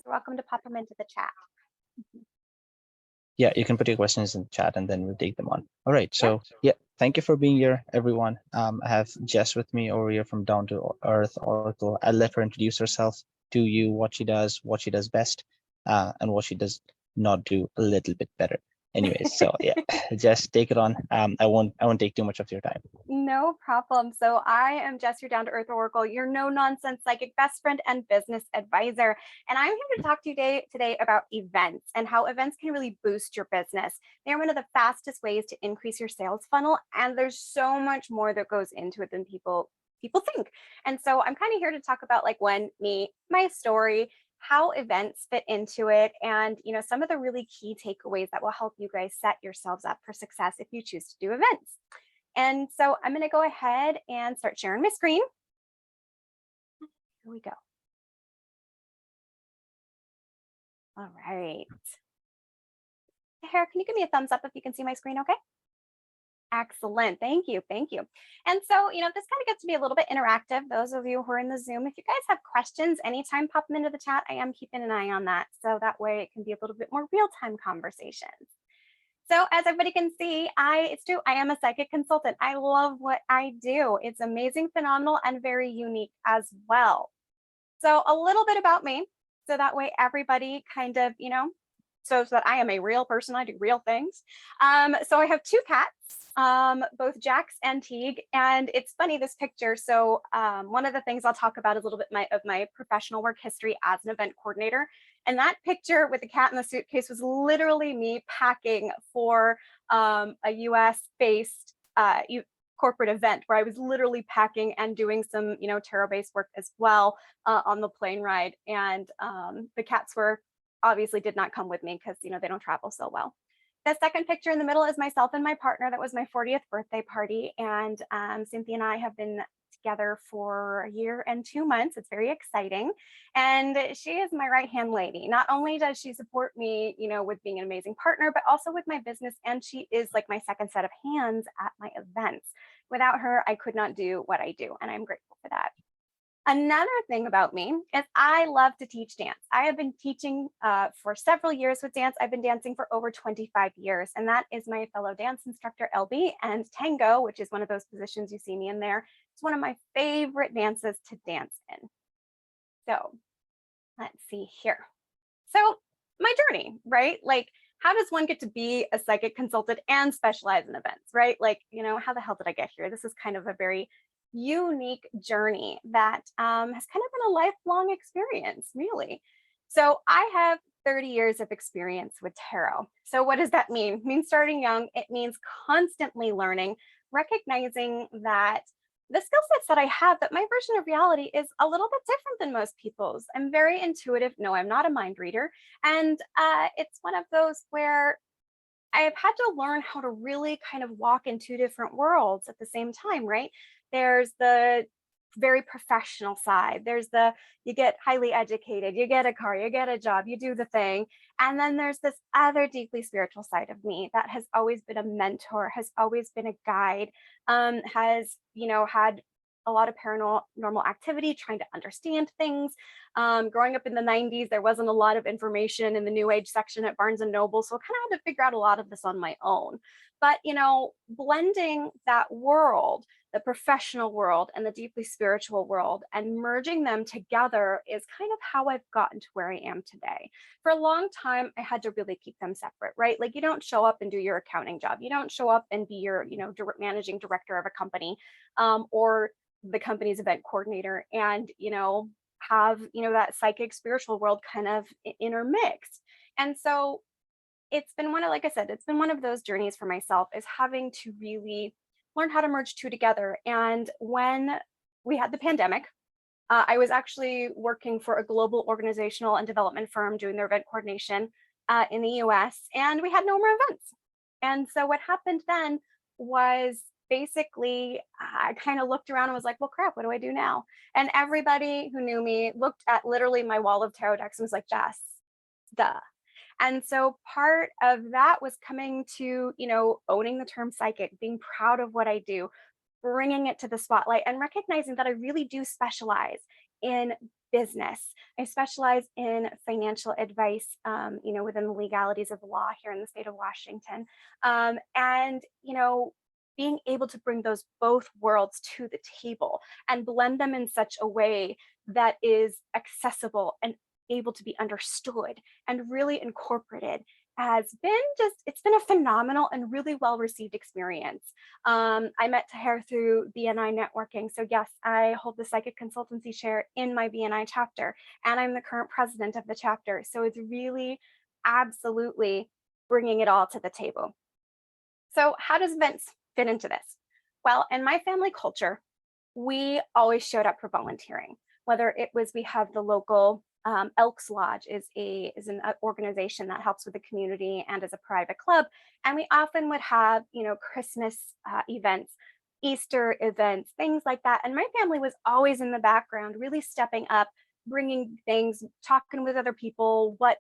You're welcome to pop them into the chat. Yeah, you can put your questions in the chat and then we'll take them on. All right, so yeah, thank you for being here, everyone. I have Jess with me over here from Down to Earth Oracle. I'll let her introduce herself to you, what she does best, and what she does not do a little bit better. Anyways, so yeah, Jess, take it on. I won't take too much of your time. No problem. So I am Jess, your Down to Earth Oracle, your no nonsense psychic best friend and business advisor. And I'm here to talk to you today about events and how events can really boost your business. They're one of the fastest ways to increase your sales funnel. And there's so much more that goes into it than people think. And so I'm kind of here to talk about my story, how events fit into it, and some of the really key takeaways that will help you guys set yourselves up for success if you choose to do events. And so I'm going to go ahead and start sharing my screen. Here we go. All right. Hera, can you give me a thumbs up if you can see my screen okay? Excellent. Thank you. Thank you. And so, this kind of gets to be a little bit interactive. Those of you who are in the Zoom, if you guys have questions, anytime, pop them into the chat. I am keeping an eye on that. So that way it can be a little bit more real-time conversations. So as everybody can see, it's true, I am a psychic consultant. I love what I do. It's amazing, phenomenal, and very unique as well. So a little bit about me, so that way everybody kind of, so that I am a real person, I do real things. So I have two cats, both Jax and Teague, and it's funny, this picture. So one of the things I'll talk about is a little bit of my professional work history as an event coordinator. And that picture with the cat in the suitcase was literally me packing for a US-based corporate event where I was literally packing and doing some, tarot-based work as well on the plane ride. And the cats obviously did not come with me because, they don't travel so well. The second picture in the middle is myself and my partner. That was my 40th birthday party. And Cynthia and I have been together for a year and 2 months. It's very exciting. And she is my right-hand lady. Not only does she support me, with being an amazing partner, but also with my business. And she is like my second set of hands at my events. Without her, I could not do what I do. And I'm grateful for that. Another thing about me is I love to teach dance. I have been teaching for several years with dance. I've been dancing for over 25 years, and that is my fellow dance instructor, LB, and tango, which is one of those positions you see me in there. It's one of my favorite dances to dance in. So let's see here. So my journey, right? Like, how does one get to be a psychic consultant and specialize in events, right? Like, how the hell did I get here? This is kind of a very unique journey that has kind of been a lifelong experience, really. So I have 30 years of experience with tarot. So what does that mean? It means starting young. It means constantly learning, recognizing that the skill sets that I have, that my version of reality is a little bit different than most people's. I'm very intuitive. No, I'm not a mind reader. And it's one of those where I've had to learn how to really kind of walk in two different worlds at the same time, right? There's the very professional side. There's you get highly educated, you get a car, you get a job, you do the thing. And then there's this other deeply spiritual side of me that has always been a mentor, has always been a guide, has, had a lot of paranormal activity, trying to understand things. Growing up in the 90s, there wasn't a lot of information in the New Age section at Barnes and Noble. So I kind of had to figure out a lot of this on my own. But, blending that world, the professional world and the deeply spiritual world, and merging them together is kind of how I've gotten to where I am today. For a long time, I had to really keep them separate, right? Like, you don't show up and do your accounting job. You don't show up and be your, managing director of a company or the company's event coordinator and, have, that psychic spiritual world kind of intermixed. And so it's been like I said, it's been one of those journeys for myself, is having to really learn how to merge two together. And when we had the pandemic, I was actually working for a global organizational and development firm doing their event coordination in the US, and we had no more events. And so what happened then was basically I kind of looked around and was like, well, crap, what do I do now? And everybody who knew me looked at literally my wall of tarot decks and was like, Jess, duh. And so part of that was coming to, owning the term psychic, being proud of what I do, bringing it to the spotlight, and recognizing that I really do specialize in business. I specialize in financial advice, within the legalities of the law here in the state of Washington. And, being able to bring those both worlds to the table and blend them in such a way that is accessible and able to be understood and really incorporated it's been a phenomenal and really well-received experience. I met Tahir through BNI networking. So yes, I hold the psychic consultancy chair in my BNI chapter, and I'm the current president of the chapter. So it's really absolutely bringing it all to the table. So how does events fit into this? Well, in my family culture, we always showed up for volunteering, whether it was we have the local Elks Lodge is an organization that helps with the community and is a private club. And we often would have, Christmas events, Easter events, things like that. And my family was always in the background, really stepping up, bringing things, talking with other people, what,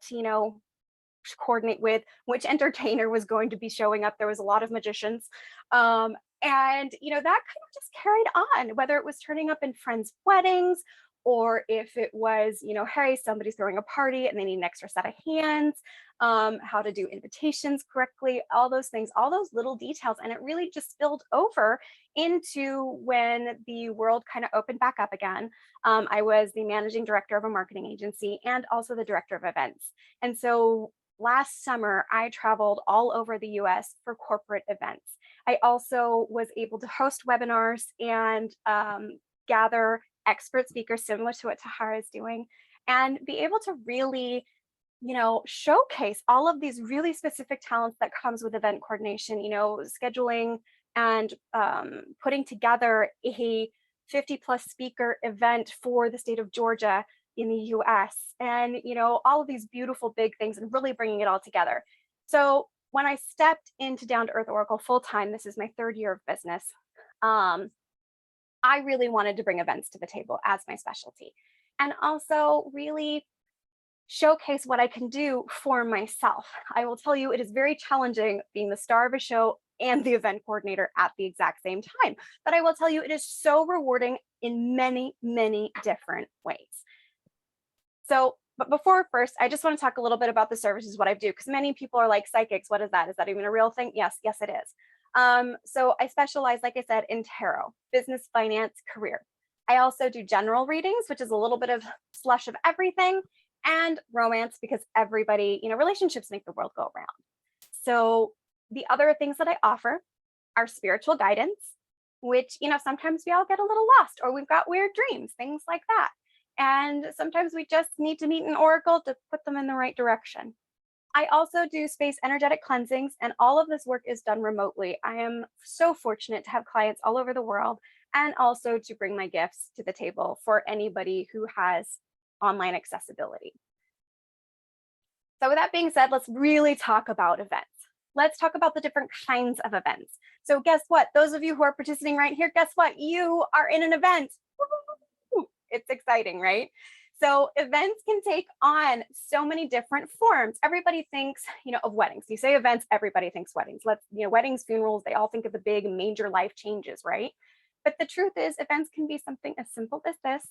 coordinate with, which entertainer was going to be showing up. There was a lot of magicians. And, that kind of just carried on, whether it was turning up in friends' weddings, or if it was, hey, somebody's throwing a party and they need an extra set of hands, how to do invitations correctly, all those things, all those little details. And it really just spilled over into when the world kind of opened back up again. I was the managing director of a marketing agency and also the director of events. And so last summer, I traveled all over the US for corporate events. I also was able to host webinars and gather expert speakers similar to what Tahara is doing, and be able to really, showcase all of these really specific talents that comes with event coordination, scheduling and putting together a 50+ speaker event for the state of Georgia in the US, and, all of these beautiful big things, and really bringing it all together. So when I stepped into Down to Earth Oracle full-time, this is my 3rd year of business, I really wanted to bring events to the table as my specialty, and also really showcase what I can do for myself. I will tell you, it is very challenging being the star of a show and the event coordinator at the exact same time. But I will tell you, it is so rewarding in many, many different ways. So, but before first, I just want to talk a little bit about the services, what I do, because many people are like, psychics, what is that? Is that even a real thing? Yes, it is. So I specialize, like I said, in tarot, business, finance, career. I also do general readings, which is a little bit of slush of everything, and romance, because everybody, relationships make the world go around. So the other things that I offer are spiritual guidance, which, sometimes we all get a little lost, or we've got weird dreams, things like that. And sometimes we just need to meet an oracle to put them in the right direction. I also do space energetic cleansings, and all of this work is done remotely. I am so fortunate to have clients all over the world, and also to bring my gifts to the table for anybody who has online accessibility. So with that being said, let's really talk about events. Let's talk about the different kinds of events. So guess what? Those of you who are participating right here, guess what? You are in an event. Woo-hoo! It's exciting, right? So events can take on so many different forms. Everybody thinks, of weddings. You say events, everybody thinks weddings. Weddings, funerals, they all think of the big major life changes, right? But the truth is, events can be something as simple as this.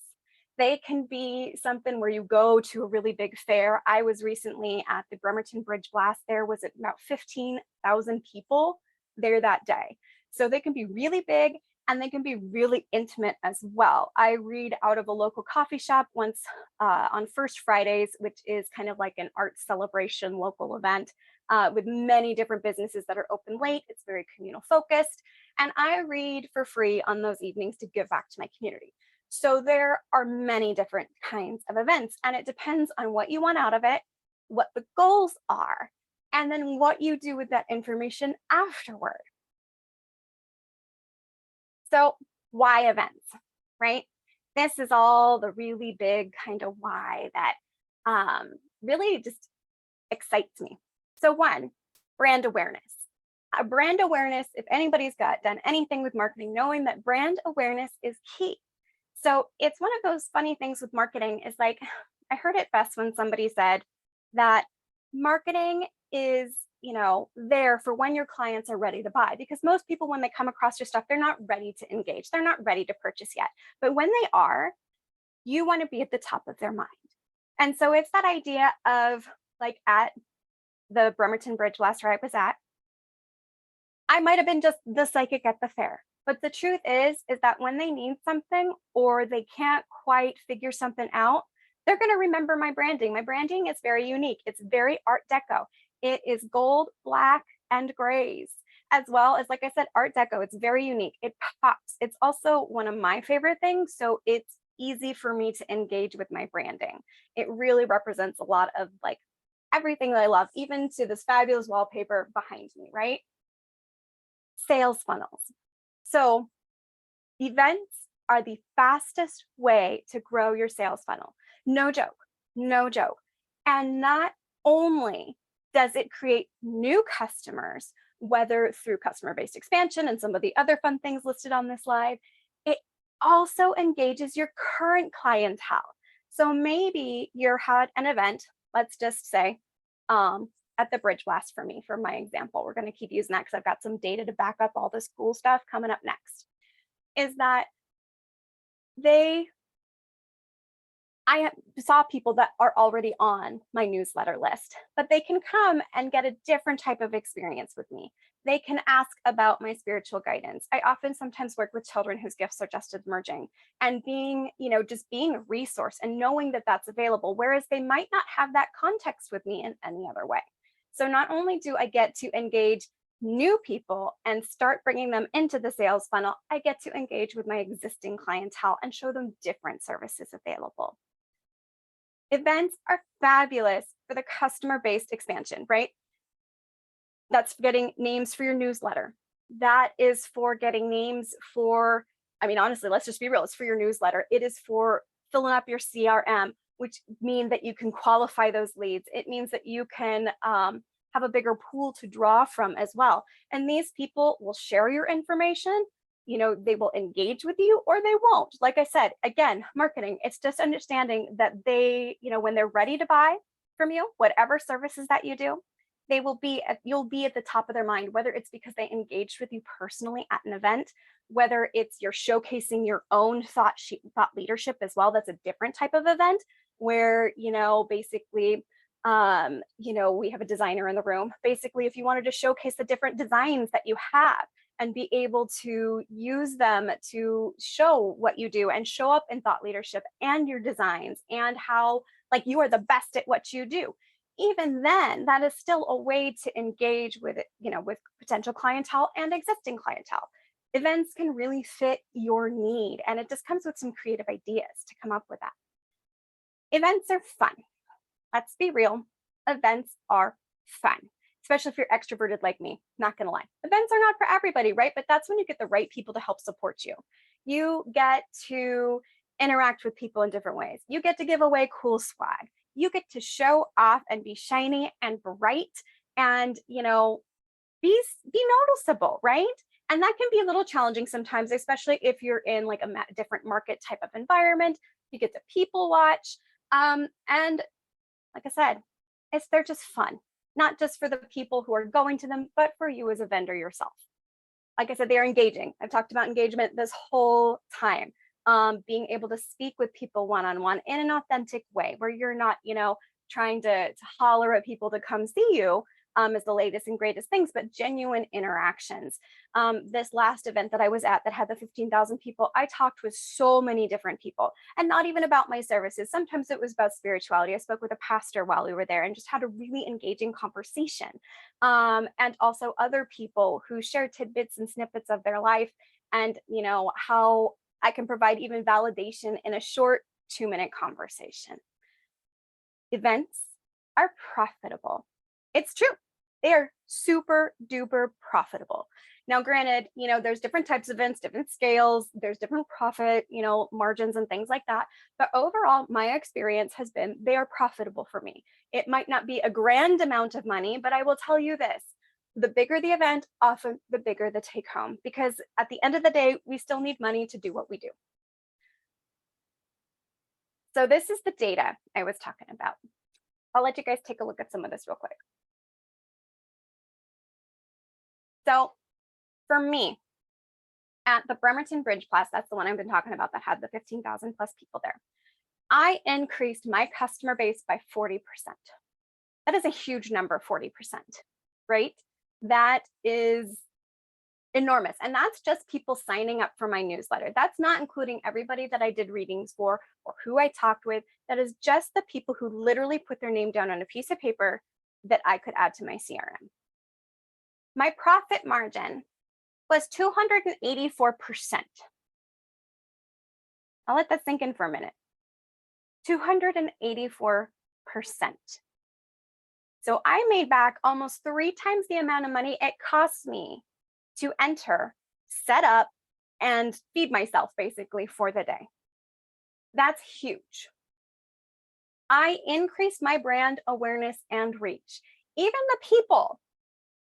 They can be something where you go to a really big fair. I was recently at the Bremerton Bridge Blast. There was about 15,000 people there that day. So they can be really big, and they can be really intimate as well. I read out of a local coffee shop once on First Fridays, which is kind of like an art celebration local event with many different businesses that are open late. It's very communal focused. And I read for free on those evenings to give back to my community. So there are many different kinds of events, and it depends on what you want out of it, what the goals are, and then what you do with that information afterward. So why events, right? This is all the really big kind of why that really just excites me. So one, brand awareness. Brand awareness, if anybody's done anything with marketing, knowing that brand awareness is key. So it's one of those funny things with marketing is like, I heard it best when somebody said that marketing is, there for when your clients are ready to buy, because most people, when they come across your stuff, they're not ready to engage. They're not ready to purchase yet. But when they are, you want to be at the top of their mind. And so it's that idea of like at the Bremerton Bridge last where I was at, I might have been just the psychic at the fair. But the truth is that when they need something or they can't quite figure something out, they're going to remember my branding. My branding is very unique. It's very Art Deco. It is gold, black, and grays, as well as, like I said, Art Deco. It's very unique. It pops. It's also one of my favorite things. So it's easy for me to engage with my branding. It really represents a lot of like everything that I love, even to this fabulous wallpaper behind me, right? Sales funnels. So events are the fastest way to grow your sales funnel. No joke, no joke. And not only does it create new customers, whether through customer-based expansion and some of the other fun things listed on this slide, it also engages your current clientele. So maybe you had an event, let's just say, at the Bridge Blast for me, for my example. We're going to keep using that because I've got some data to back up all this cool stuff coming up next. Is that I saw people that are already on my newsletter list, but they can come and get a different type of experience with me. They can ask about my spiritual guidance. I often sometimes work with children whose gifts are just emerging, and being, just being a resource and knowing that that's available, whereas they might not have that context with me in any other way. So not only do I get to engage new people and start bringing them into the sales funnel, I get to engage with my existing clientele and show them different services available. Events are fabulous for the customer-based expansion, right? That's getting names for your newsletter. That is for getting names for, honestly, let's just be real. It's for your newsletter. It is for filling up your CRM, which means that you can qualify those leads. It means that you can have a bigger pool to draw from as well. And these people will share your information. They will engage with you or they won't. Like I said, again, marketing, it's just understanding that they, when they're ready to buy from you, whatever services that you do, you'll be at the top of their mind, whether it's because they engaged with you personally at an event, whether it's you're showcasing your own thought leadership as well. That's a different type of event where, basically, we have a designer in the room. Basically, if you wanted to showcase the different designs that you have and be able to use them to show what you do and show up in thought leadership and your designs and how like you are the best at what you do, even then, that is still a way to engage with it, with potential clientele and existing clientele. Events can really fit your need, and it just comes with some creative ideas to come up with that. Events are fun. Let's be real. Events are fun, especially if you're extroverted like me, not gonna lie. Events are not for everybody, right? But that's when you get the right people to help support you. You get to interact with people in different ways. You get to give away cool swag. You get to show off and be shiny and bright and, be noticeable, right? And that can be a little challenging sometimes, especially if you're in like a different market type of environment. You get to people watch. And like I said, they're just fun, not just for the people who are going to them, but for you as a vendor yourself. Like I said, they are engaging. I've talked about engagement this whole time. Being able to speak with people one-on-one in an authentic way where you're not, trying to holler at people to come see you as the latest and greatest things, but genuine interactions. This last event that I was at that had the 15,000 people, I talked with so many different people and not even about my services. Sometimes it was about spirituality. I spoke with a pastor while we were there and just had a really engaging conversation. And also other people who shared tidbits and snippets of their life and, how I can provide even validation in a short 2-minute conversation. Events are profitable. It's true. They are super duper profitable. Now, granted, there's different types of events, different scales, there's different profit, margins and things like that. But overall, my experience has been they are profitable for me. It might not be a grand amount of money, but I will tell you this. The bigger the event, often the bigger the take home, because at the end of the day, we still need money to do what we do. So this is the data I was talking about. I'll let you guys take a look at some of this real quick. So for me, at the Bremerton Bridge Blast, that's the one I've been talking about that had the 15,000 plus people there. I increased my customer base by 40%. That is a huge number, 40%, right? That is enormous. And that's just people signing up for my newsletter. That's not including everybody that I did readings for or who I talked with. That is just the people who literally put their name down on a piece of paper that I could add to my CRM. My profit margin was 284%. I'll let that sink in for a minute. 284%. So I made back almost 3 times the amount of money it cost me to enter, set up, and feed myself basically for the day. That's huge. I increased my brand awareness and reach. Even the people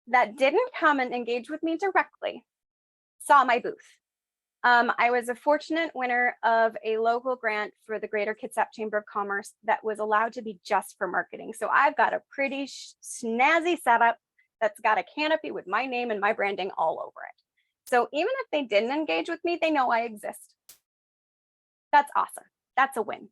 that didn't come and engage with me directly saw my booth. I was a fortunate winner of a local grant for the Greater Kitsap Chamber of Commerce that was allowed to be just for marketing. So I've got a pretty snazzy setup that's got a canopy with my name and my branding all over it. So even if they didn't engage with me, they know I exist. That's awesome. That's a win.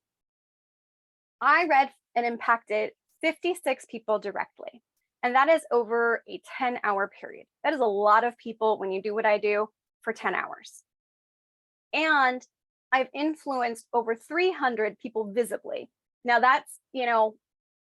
I read and impacted 56 people directly, and that is over a 10-hour period. That is a lot of people when you do what I do for 10 hours. And I've influenced over 300 people visibly. Now that's,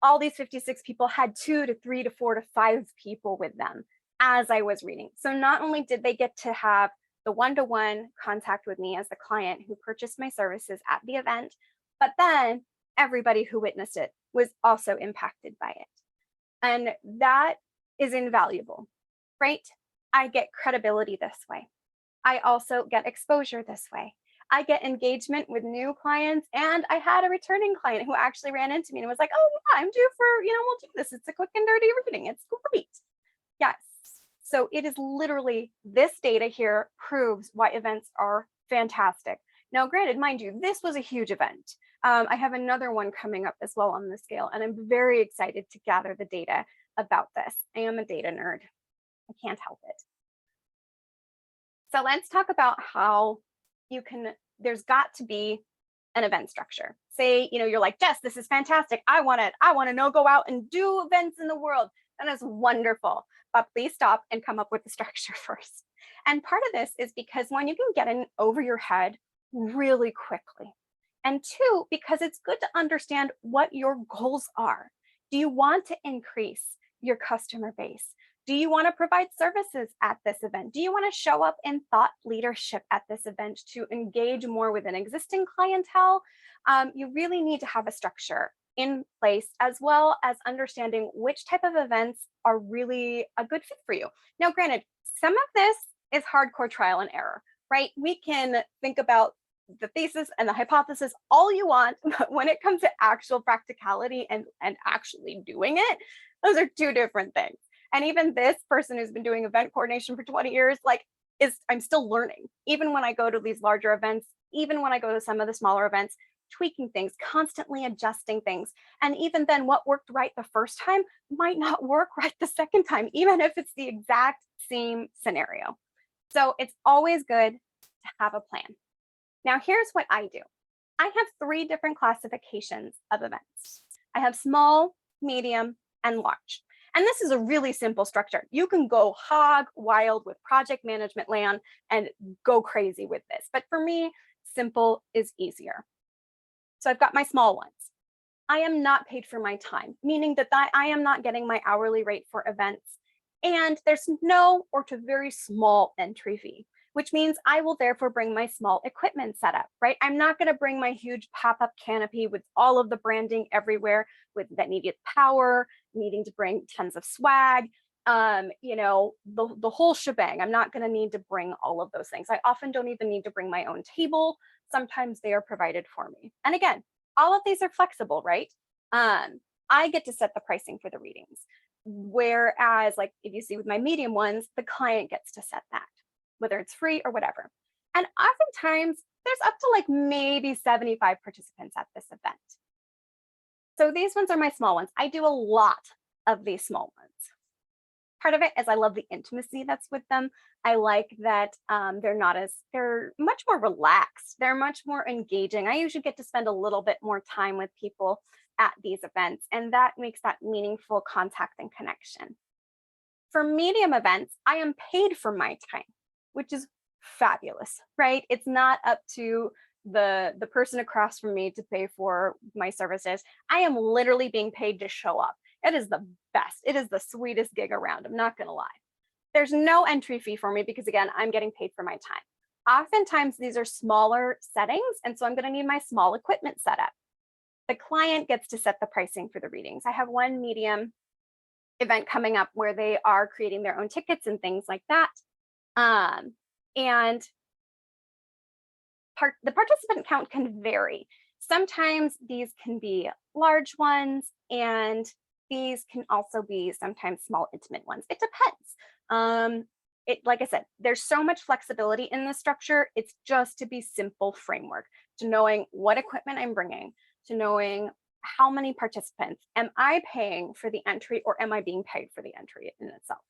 all these 56 people had 2 to 3 to 4 to 5 people with them as I was reading. So not only did they get to have the one-to-one contact with me as the client who purchased my services at the event, but then everybody who witnessed it was also impacted by it. And that is invaluable, right? I get credibility this way. I also get exposure this way. I get engagement with new clients, and I had a returning client who actually ran into me and was like, oh yeah, I'm due for, we'll do this. It's a quick and dirty reading. It's great. Yes. So it is literally, this data here proves why events are fantastic. Now, granted, mind you, this was a huge event. I have another one coming up as well on the scale, and I'm very excited to gather the data about this. I am a data nerd. I can't help it. So let's talk about how there's got to be an event structure. Say, you're like, Jess, this is fantastic. I want it. I want to go out and do events in the world. That is wonderful. But please stop and come up with the structure first. And part of this is because one, you can get in over your head really quickly. And 2, because it's good to understand what your goals are. Do you want to increase your customer base? Do you want to provide services at this event? Do you want to show up in thought leadership at this event to engage more with an existing clientele? You really need to have a structure in place, as well as understanding which type of events are really a good fit for you. Now, granted, some of this is hardcore trial and error, right? We can think about the thesis and the hypothesis all you want, but when it comes to actual practicality and actually doing it, those are 2 different things. And even this person who's been doing event coordination for 20 years, I'm still learning. Even when I go to these larger events, even when I go to some of the smaller events, tweaking things, constantly adjusting things. And even then, what worked right the first time might not work right the second time, even if it's the exact same scenario. So it's always good to have a plan. Now, here's what I do. I have 3 different classifications of events. I have small, medium, and large. And this is a really simple structure. You can go hog wild with project management land and go crazy with this. But for me, simple is easier. So I've got my small ones. I am not paid for my time, meaning that I am not getting my hourly rate for events. And there's no or to very small entry fee, which means I will therefore bring my small equipment setup, right? I'm not going to bring my huge pop-up canopy with all of the branding everywhere that needed power, needing to bring tons of swag, the whole shebang. I'm not going to need to bring all of those things. I often don't even need to bring my own table. Sometimes they are provided for me. And again, all of these are flexible, right? I get to set the pricing for the readings. Whereas if you see with my medium ones, the client gets to set that, whether it's free or whatever. And oftentimes there's up to maybe 75 participants at this event. So these ones are my small ones. I do a lot of these small ones. part of it is I love the intimacy that's with them. I like that they're much more relaxed. They're much more engaging. I usually get to spend a little bit more time with people at these events, and that makes that meaningful contact and connection. For medium events, I am paid for my time, which is fabulous, right? It's not up to the person across from me to pay for my services. I am literally being paid to show up. It is the best. It is the sweetest gig around. I'm not going to lie. There's no entry fee for me because, again, I'm getting paid for my time. Oftentimes, these are smaller settings, and so I'm going to need my small equipment set up. The client gets to set the pricing for the readings. I have one medium event coming up where they are creating their own tickets and things like that. And the participant count can vary. Sometimes these can be large ones, and these can also be sometimes small, intimate ones. It depends. Like I said, there's so much flexibility in the structure. It's just to be simple framework, to knowing what equipment I'm bringing, to knowing how many participants. Am I paying for the entry, or am I being paid for the entry in itself?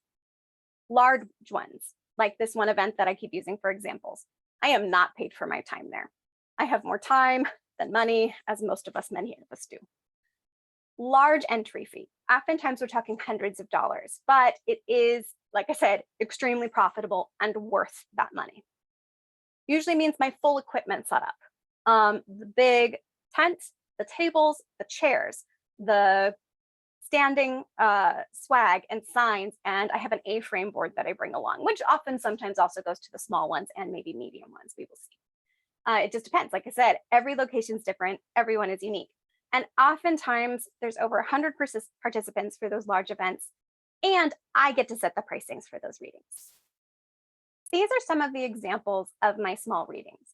Large ones, like this one event that I keep using for examples, I am not paid for my time there. I have more time than money, as most of us, many of us do. Large entry fee. Oftentimes we're talking hundreds of dollars, but it is, like I said, extremely profitable and worth that money. Usually means my full equipment setup. The big tent, the tables, the chairs, the standing swag and signs, and I have an A-frame board that I bring along, which often sometimes also goes to the small ones and maybe medium ones, we will see. It just depends. Like I said, every location is different. Everyone is unique. And oftentimes there's over 100 participants for those large events, and I get to set the pricings for those readings. These are some of the examples of my small readings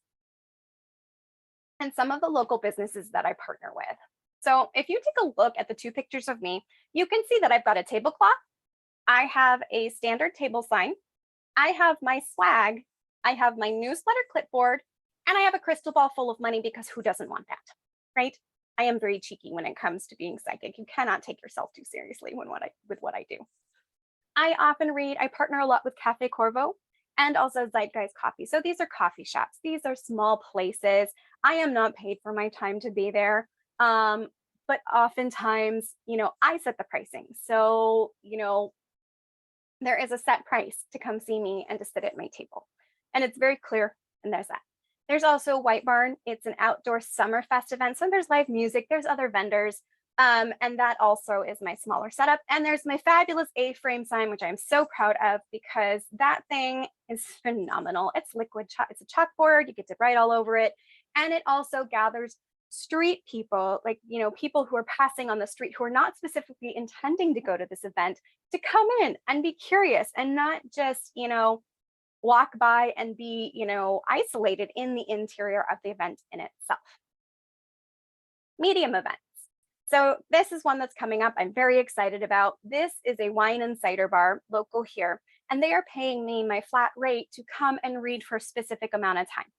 and some of the local businesses that I partner with. So if you take a look at the two pictures of me, you can see that I've got a tablecloth. I have a standard table sign. I have my swag. I have my newsletter clipboard, and I have a crystal ball full of money, because who doesn't want that, right? I am very cheeky when it comes to being psychic. You cannot take yourself too seriously with what I do. I often read, I partner a lot with Cafe Corvo and also Zeitgeist Coffee. So these are coffee shops. These are small places. I am not paid for my time to be there. But oftentimes, I set the pricing. So, there is a set price to come see me and to sit at my table. And it's very clear, and there's that. There's also White Barn. It's an outdoor summer fest event. So there's live music, there's other vendors. And that also is my smaller setup. And there's my fabulous A-frame sign, which I'm so proud of, because that thing is phenomenal. It's liquid chalk, it's a chalkboard, you get to write all over it. And it also gathers street people, like, people who are passing on the street who are not specifically intending to go to this event, to come in and be curious and not just, walk by and be, isolated in the interior of the event in itself. Medium events. So this is one that's coming up. I'm very excited about. This is a wine and cider bar local here, and they are paying me my flat rate to come and read for a specific amount of time.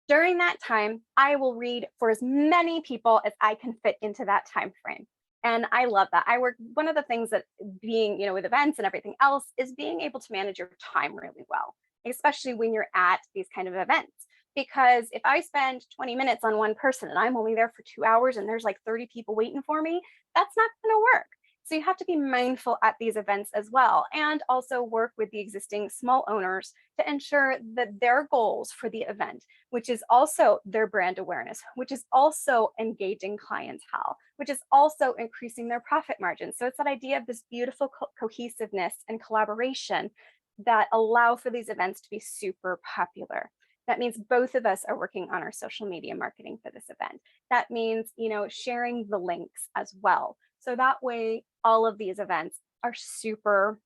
During that time, I will read for as many people as I can fit into that time frame. And I love that. One of the things that being, with events and everything else, is being able to manage your time really well, especially when you're at these kind of events. Because if I spend 20 minutes on one person and I'm only there for 2 hours and there's like 30 people waiting for me, that's not going to work. So you have to be mindful at these events as well, and also work with the existing small owners to ensure that their goals for the event, which is also their brand awareness, which is also engaging clientele, which is also increasing their profit margin. So it's that idea of this beautiful cohesiveness and collaboration that allow for these events to be super popular. That means both of us are working on our social media marketing for this event. That means, sharing the links as well. So that way, all of these events are super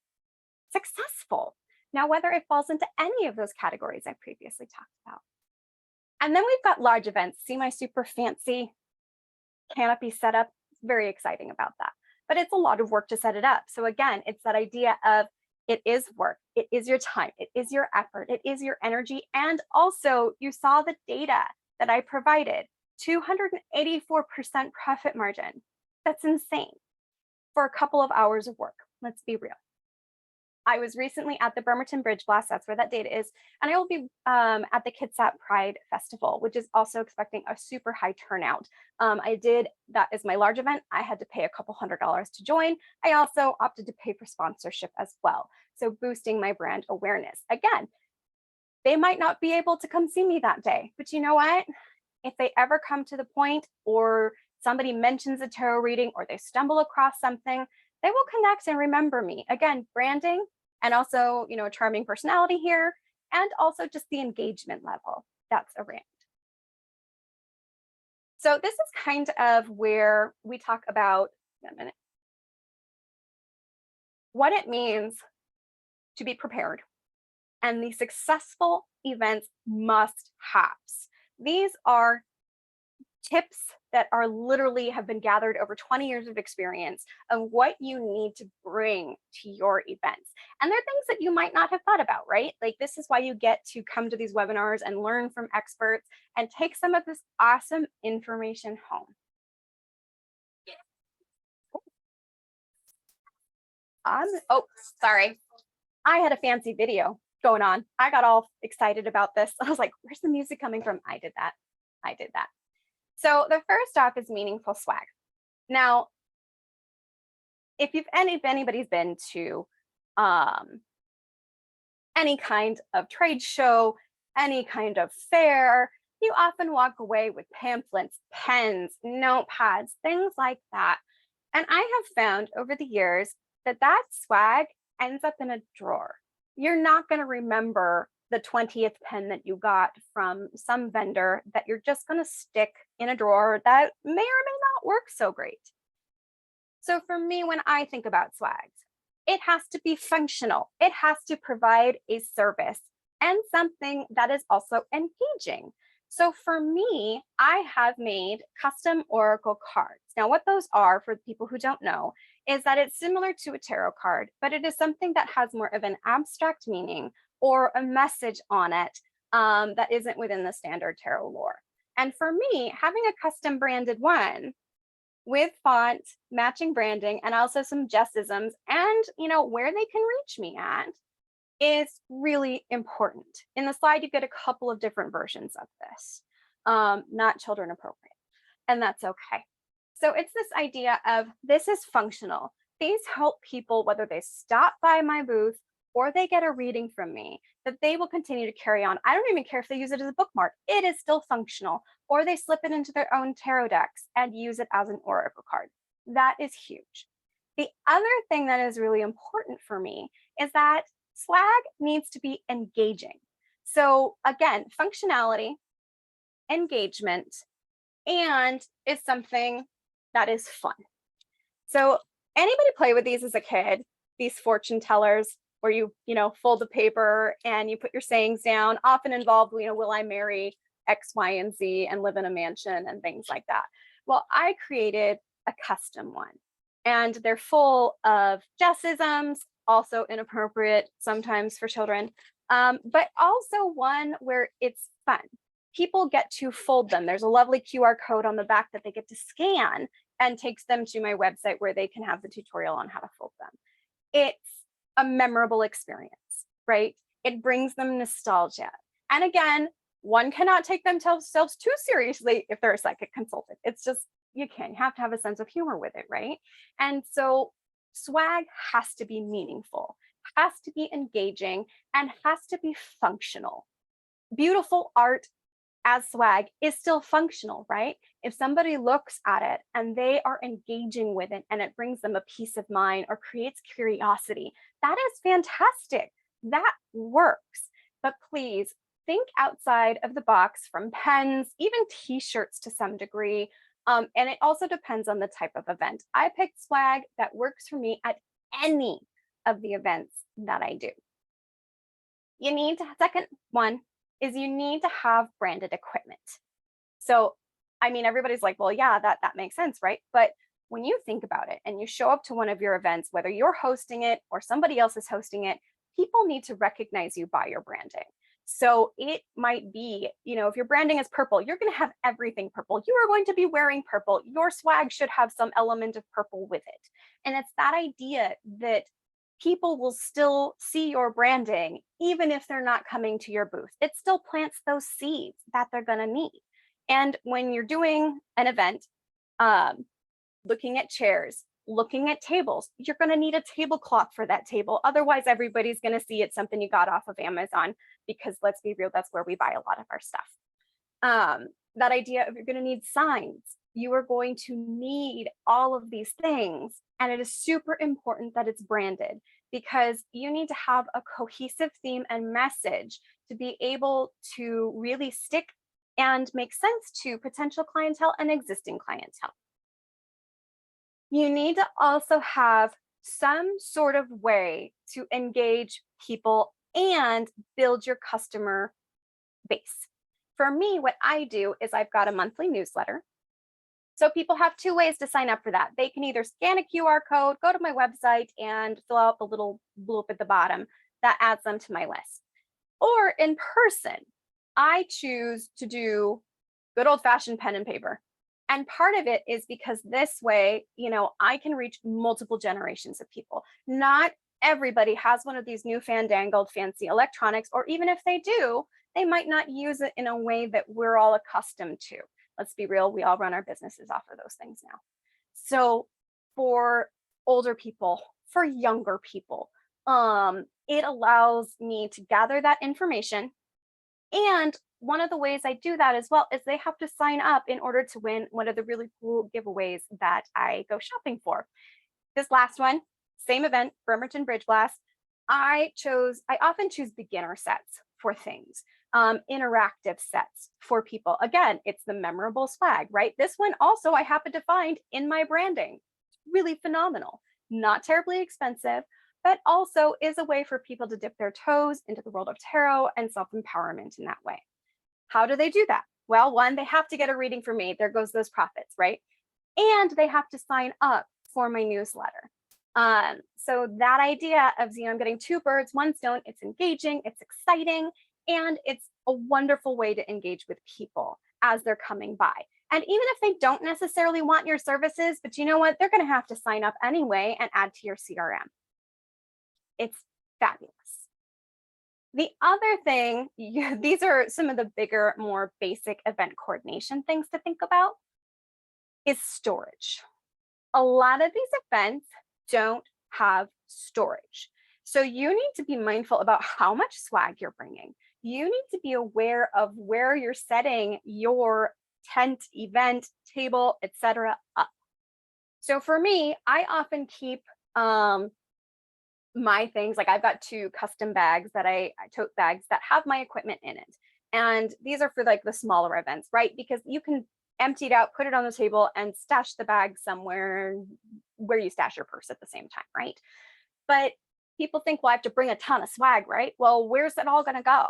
successful. Now, whether it falls into any of those categories I previously talked about. And then we've got large events. See my super fancy canopy setup? Very exciting about that. But it's a lot of work to set it up. So again, it's that idea of it is work, it is your time, it is your effort, it is your energy. And also, you saw the data that I provided, 284% profit margin. That's insane for a couple of hours of work. Let's be real. I was recently at the Bremerton Bridge Blast, that's where that date is, and I will be at the Kitsap Pride Festival, which is also expecting a super high turnout. That is my large event. I had to pay a couple $100s to join. I also opted to pay for sponsorship as well. So boosting my brand awareness. Again, they might not be able to come see me that day, but you know what? If they ever come to the point or somebody mentions a tarot reading or they stumble across something, they will connect and remember me. Again, branding and also, a charming personality here, and also just the engagement level that's around. So this is kind of where we talk about, what it means to be prepared and the successful events must-haves. These are tips that are literally have been gathered over 20 years of experience of what you need to bring to your events. And they're things that you might not have thought about, right? Like, this is why you get to come to these webinars and learn from experts and take some of this awesome information home. Oh, sorry. I had a fancy video going on. I got all excited about this. I was like, where's the music coming from? I did that. So the first off is meaningful swag. Now, if anybody's been to any kind of trade show, any kind of fair, you often walk away with pamphlets, pens, notepads, things like that. And I have found over the years that swag ends up in a drawer. You're not going to remember the 20th pen that you got from some vendor that you're just going to stick in a drawer that may or may not work so great. So for me, when I think about swags, it has to be functional. It has to provide a service and something that is also engaging. So for me, I have made custom oracle cards. Now, what those are, for people who don't know, is that it's similar to a tarot card, but it is something that has more of an abstract meaning or a message on it that isn't within the standard tarot lore. And for me, having a custom branded one with font, matching branding, and also some Jessisms, and where they can reach me at, is really important. In the slide, you get a couple of different versions of this, not children appropriate, and that's okay. So it's this idea of this is functional. These help people, whether they stop by my booth or they get a reading from me, that they will continue to carry on. I don't even care if they use it as a bookmark. It is still functional. Or they slip it into their own tarot decks and use it as an oracle card. That is huge. The other thing that is really important for me is that swag needs to be engaging. So again, functionality, engagement, and is something that is fun. So anybody play with these as a kid, these fortune tellers, where you fold the paper and you put your sayings down, often involved, will I marry X, Y, and Z and live in a mansion and things like that. Well, I created a custom one, and they're full of Jessisms, also inappropriate sometimes for children, but also one where it's fun. People get to fold them. There's a lovely QR code on the back that they get to scan and takes them to my website where they can have the tutorial on how to fold them. It's a memorable experience, right? It brings them nostalgia. And again, one cannot take themselves too seriously if they're a psychic consultant. It's just, you can't. You have to have a sense of humor with it, right? And so swag has to be meaningful, has to be engaging, and has to be functional. Beautiful art as swag is still functional, right? If somebody looks at it and they are engaging with it and it brings them a peace of mind or creates curiosity, that is fantastic. That works. But please think outside of the box, from pens, even t-shirts to some degree. And it also depends on the type of event. I picked swag that works for me at any of the events that I do. You need to, second one is you need to have branded equipment. So, I mean, everybody's like, well, yeah, that makes sense, right? But when you think about it and you show up to one of your events, whether you're hosting it or somebody else is hosting it, people need to recognize you by your branding. So it might be, if your branding is purple, you're going to have everything purple. You are going to be wearing purple. Your swag should have some element of purple with it. And it's that idea that people will still see your branding, even if they're not coming to your booth. It still plants those seeds that they're going to need. And when you're doing an event, looking at chairs, looking at tables, you're going to need a tablecloth for that table. Otherwise, everybody's going to see it's something you got off of Amazon, because let's be real, that's where we buy a lot of our stuff. That idea of you're going to need signs, you are going to need all of these things. And it is super important that it's branded, because you need to have a cohesive theme and message to be able to really stick and make sense to potential clientele and existing clientele. You need to also have some sort of way to engage people and build your customer base. For me, what I do is I've got a monthly newsletter. So people have two ways to sign up for that. They can either scan a QR code, go to my website, and fill out the little bloop at the bottom that adds them to my list. Or in person, I choose to do good old-fashioned pen and paper. And part of it is because this way, I can reach multiple generations of people. Not everybody has one of these new fandangled fancy electronics, or even if they do, they might not use it in a way that we're all accustomed to. Let's be real, we all run our businesses off of those things now. So for older people, for younger people, it allows me to gather that information. And one of the ways I do that as well is they have to sign up in order to win one of the really cool giveaways that I go shopping for. This last one, same event, Bremerton Bridge Blast. I often choose beginner sets for things, interactive sets for people. Again, it's the memorable swag, right? This one also I happen to find in my branding. Really phenomenal, not terribly expensive, but also is a way for people to dip their toes into the world of tarot and self-empowerment in that way. How do they do that? Well, one, they have to get a reading from me. There goes those profits, right? And they have to sign up for my newsletter. So that idea of, I'm getting two birds, one stone, it's engaging, it's exciting, and it's a wonderful way to engage with people as they're coming by. And even if they don't necessarily want your services, but you know what? They're going to have to sign up anyway and add to your CRM. It's fabulous. The other thing, these are some of the bigger, more basic event coordination things to think about, is storage. A lot of these events don't have storage. So you need to be mindful about how much swag you're bringing. You need to be aware of where you're setting your tent, event, table, etc. up. So for me, I often keep my things, like I've got two custom bags that I tote bags that have my equipment in it. And these are for like the smaller events, right? Because you can empty it out, put it on the table, and stash the bag somewhere where you stash your purse at the same time, right? But people think, well, I have to bring a ton of swag, right? Well, where's it all going to go?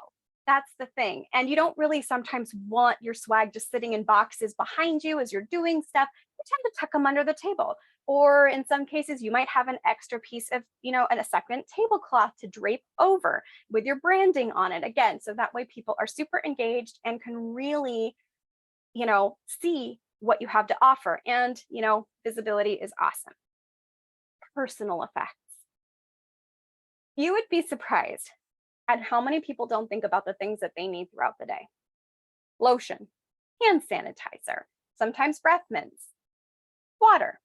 That's the thing. And you don't really sometimes want your swag just sitting in boxes behind you as you're doing stuff. You tend to tuck them under the table. Or in some cases, you might have an extra piece of, a second tablecloth to drape over with your branding on it. Again, so that way people are super engaged and can really, see what you have to offer. And, visibility is awesome. Personal effects. You would be surprised at how many people don't think about the things that they need throughout the day. Lotion, hand sanitizer, sometimes breath mints, water.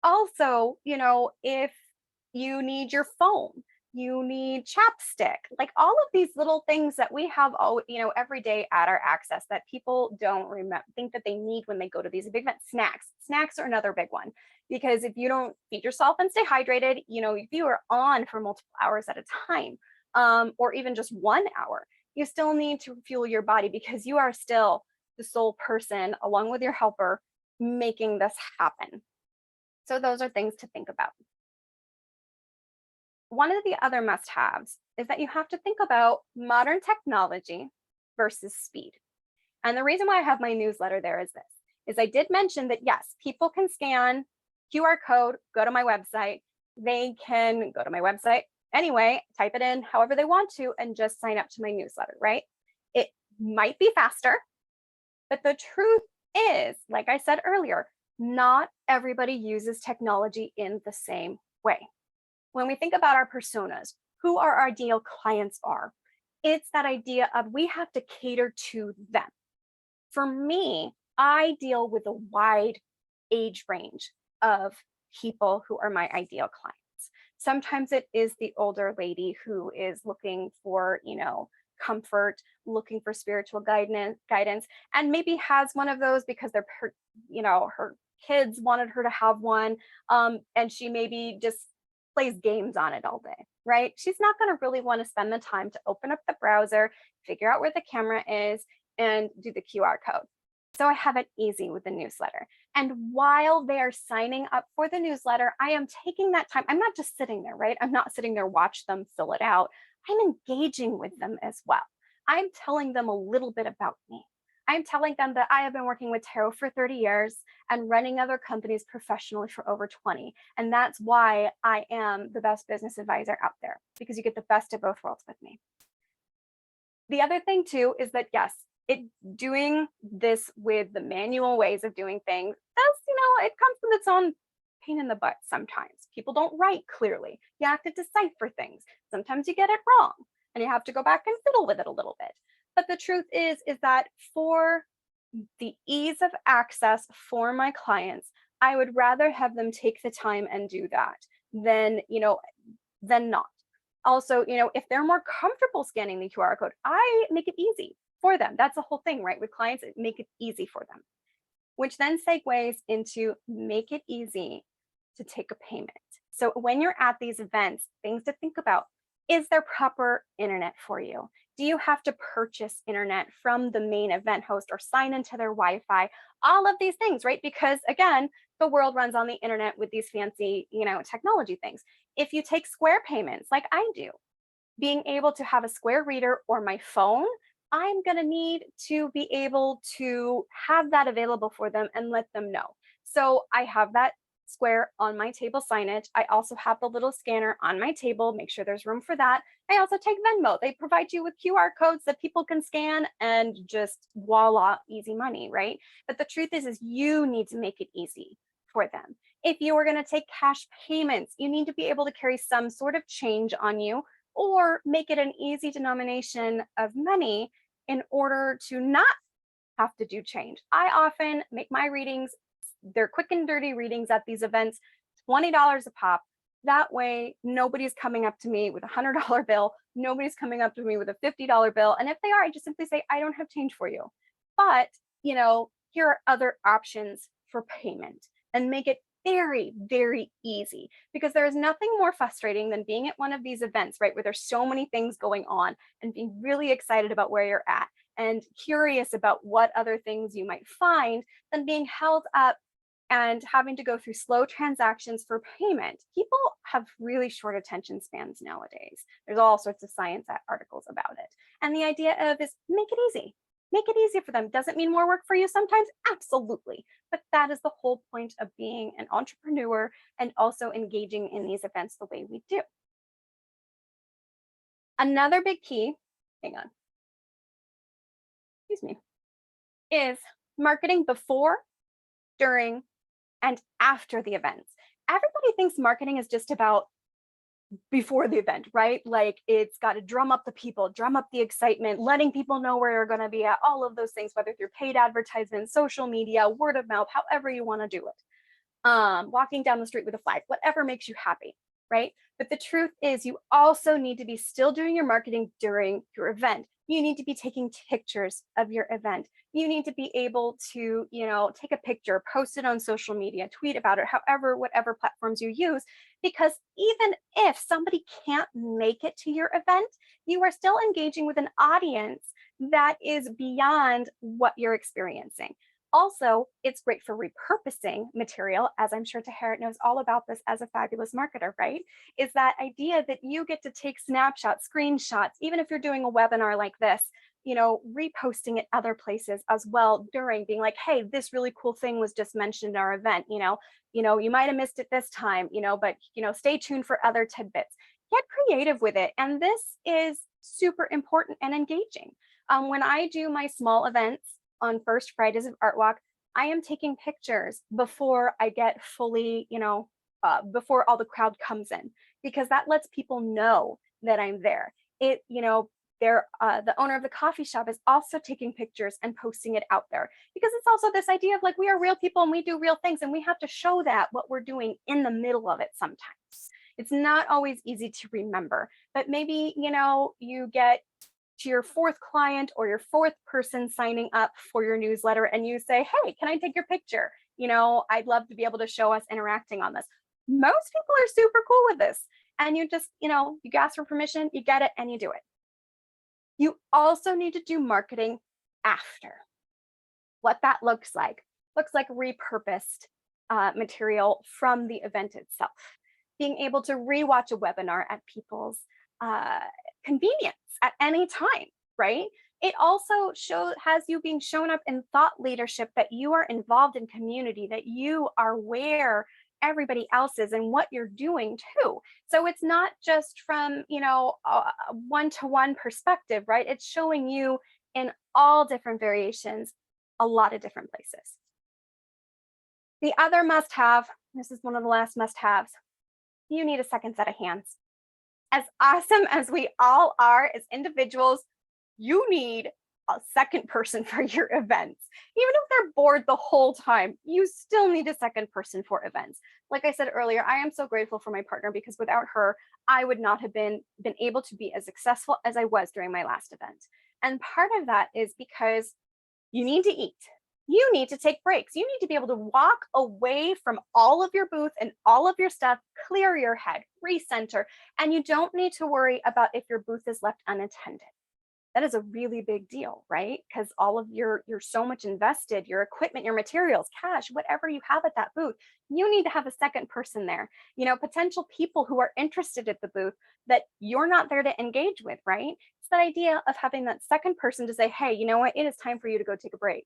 Also, if you need your phone, you need chapstick, like all of these little things that we have, every day at our access that people don't think that they need when they go to these big events. Snacks are another big one, because if you don't feed yourself and stay hydrated, if you are on for multiple hours at a time, or even just 1 hour, you still need to fuel your body, because you are still the sole person, along with your helper, making this happen. So those are things to think about. One of the other must-haves is that you have to think about modern technology versus speed. And the reason why I have my newsletter there is this, is I did mention that yes, people can scan QR code, go to my website. They can go to my website anyway, type it in however they want to, and just sign up to my newsletter, right? It might be faster, but the truth is, like I said earlier, not everybody uses technology in the same way. when we think about our personas, who our ideal clients are, it's that idea of we have to cater to them. For me, I deal with a wide age range of people who are my ideal clients. Sometimes it is the older lady who is looking for, comfort, looking for spiritual guidance, and maybe has one of those because her kids wanted her to have one, and she maybe just plays games on it all day, right? She's not going to really want to spend the time to open up the browser, figure out where the camera is, and do the QR code. So I have it easy with the newsletter. And while they are signing up for the newsletter, I am taking that time. I'm not just sitting there, right? I'm not sitting there, watch them fill it out. I'm engaging with them as well. I'm telling them a little bit about me. I'm telling them that I have been working with tarot for 30 years and running other companies professionally for over 20. And that's why I am the best business advisor out there, because you get the best of both worlds with me. The other thing too is that, yes, doing this with the manual ways of doing things, it comes with its own pain in the butt sometimes. People don't write clearly. You have to decipher things. Sometimes you get it wrong and you have to go back and fiddle with it a little bit. But the truth is that for the ease of access for my clients, I would rather have them take the time and do that than not. Also, if they're more comfortable scanning the QR code, I make it easy for them. That's the whole thing, right? With clients, make it easy for them, which then segues into make it easy to take a payment. So when you're at these events, things to think about: is there proper internet for you? Do you have to purchase internet from the main event host or sign into their Wi-Fi? All of these things, right? Because again, the world runs on the internet with these fancy, technology things. If you take Square payments like I do, being able to have a Square reader or my phone, I'm going to need to be able to have that available for them and let them know. So I have that Square on my table signage. I also have the little scanner on my table, make sure there's room for that. I also take Venmo. They provide you with QR codes that people can scan and just voila, easy money, right? But the truth is you need to make it easy for them. If you are going to take cash payments, you need to be able to carry some sort of change on you or make it an easy denomination of money in order to not have to do change. I often make my readings, they're quick and dirty readings at these events, $20 a pop. That way, nobody's coming up to me with a $100 bill. Nobody's coming up to me with a $50 bill. And if they are, I just simply say, I don't have change for you. But, here are other options for payment, and make it very, very easy, because there is nothing more frustrating than being at one of these events, right, where there's so many things going on and being really excited about where you're at and curious about what other things you might find, than being held up and having to go through slow transactions for payment. People have really short attention spans nowadays. There's all sorts of science articles about it. And the idea of is make it easy. Make it easy for them. Doesn't mean more work for you sometimes, absolutely. But that is the whole point of being an entrepreneur and also engaging in these events the way we do. Another big key, hang on, excuse me, is marketing before, during, and after the events. Everybody thinks marketing is just about before the event, right? Like it's got to drum up the people, drum up the excitement, letting people know where you're going to be at, all of those things, whether through paid advertisements, social media, word of mouth, however you want to do it. Walking down the street with a flag, whatever makes you happy, right? But the truth is you also need to be still doing your marketing during your event. You need to be taking pictures of your event. You need to be able to, take a picture, post it on social media, tweet about it, whatever platforms you use, because even if somebody can't make it to your event, you are still engaging with an audience that is beyond what you're experiencing. Also, it's great for repurposing material, as I'm sure Tahara knows all about this as a fabulous marketer, right? Is that idea that you get to take snapshots, screenshots, even if you're doing a webinar like this, reposting it other places as well during, being like, hey, this really cool thing was just mentioned in our event, you might have missed it this time, but stay tuned for other tidbits. Get creative with it. And this is super important and engaging. When I do my small events on First Fridays of Art Walk, I am taking pictures before I get fully, before all the crowd comes in, because that lets people know that I'm there. The owner of the coffee shop is also taking pictures and posting it out there, because it's also this idea of like, we are real people and we do real things, and we have to show that what we're doing in the middle of it sometimes. It's not always easy to remember, but maybe, you get to your fourth client or your fourth person signing up for your newsletter and you say, hey, can I take your picture? I'd love to be able to show us interacting on this. Most people are super cool with this. And you just, you ask for permission, you get it, and you do it. You also need to do marketing after. What that looks like repurposed material from the event itself. Being able to rewatch a webinar at people's convenience at any time, right? It also has you being shown up in thought leadership, that you are involved in community, that you are where everybody else is and what you're doing too. So it's not just from, a one-to-one perspective, right? It's showing you in all different variations, a lot of different places. The other must-have, this is one of the last must-haves, you need a second set of hands. As awesome as we all are as individuals, you need a second person for your events. Even if they're bored the whole time, you still need a second person for events. Like I said earlier, I am so grateful for my partner, because without her, I would not have been able to be as successful as I was during my last event. And part of that is because you need to eat. You need to take breaks. You need to be able to walk away from all of your booth and all of your stuff, clear your head, recenter, and you don't need to worry about if your booth is left unattended. That is a really big deal, right? Because all of you're so much invested, your equipment, your materials, cash, whatever you have at that booth, you need to have a second person there. Potential people who are interested at the booth that you're not there to engage with, right? It's that idea of having that second person to say, hey, you know what? It is time for you to go take a break.